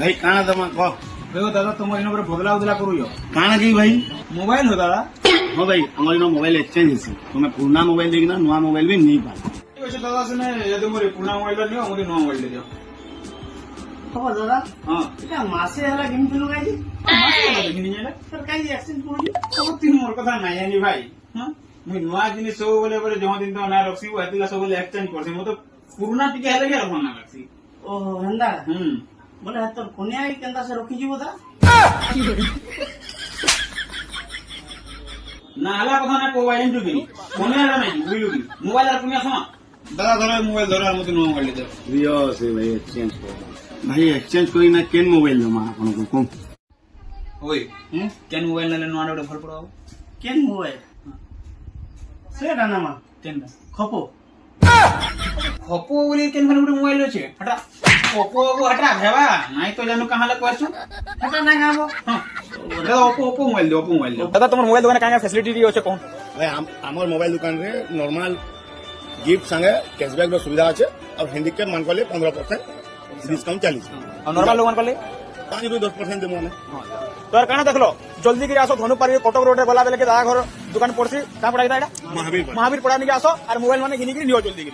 भाई काना तमा कह देखो दादा तुम इन बदला उदला करू काना की भाई मोबाइल हो दादा हाँ भाई हमारे नो मोबाइल एक्सचेंज है तुम्हें पुराना मोबाइल देखना नुआ मोबाइल भी नहीं पाए ठीक अच्छे दादा से यदि मोर पुराना मोबाइल नियो मोर नया मोबाइल दे दियो खबर दादा हां এটা মাসে হলা কিনছিল গাইজি देखिनी जेला তোর কাইজি এক্সচেঞ্জ করলি सब तीन मोर कथा नहीं जानी भाई हां मुई नया जिनिस सब बोले बोले जो दिन तो ना रखसी वो हेतिला सब बोले एक्सचेंज करसी मो तो पुराना टिके हेले के रखना रखसी ও হেন্দা বলে তোর কোনে আই কেন্দা সে রখি দিব দা ना हला कथा ना को वाइन जुबी कोने हला नहीं बुइलुगी मोबाइल आ पुनिया समा दादा धरो मोबाइल धरो मते नया मोबाइल दे रियो से भाई एक्सचेंज भाई एक्सचेंज कोई ना केन मोबाइल नमा आपण को कौन ओए केन मोबाइल ले नया डे भर पड़ो কেন মোবাইল সেটা না মা केन খপো खपो बोले केन भने गुटे मोबाइल अछि हटा ओप्पो को हटा भेबा नाही तो जानू कहां ला क्वेश्चन এটা না গাবো हां दादा ओप्पो मोबाइल दे दादा तुम मोबाइल दुकान काया फैसिलिटी दियो छे कोन भाई हमर मोबाइल दुकान रे नॉर्मल गिफ्ट संगे कैशबैक रो सुविधा আছে और हैंडीकैप मान को ले 15% डिस्काउंट चली और नॉर्मल लोगन को ले 5-10% देमो ने तो यार काना देखलो जल्दी के आसो धनु पारी कटक रोड रे गला बेले के दादा घर दुकान पड़सी का पड़ा एटा महावीर महावीर पड़ा नि के आसो और मोबाइल माने घिनी के नियो जल्दी के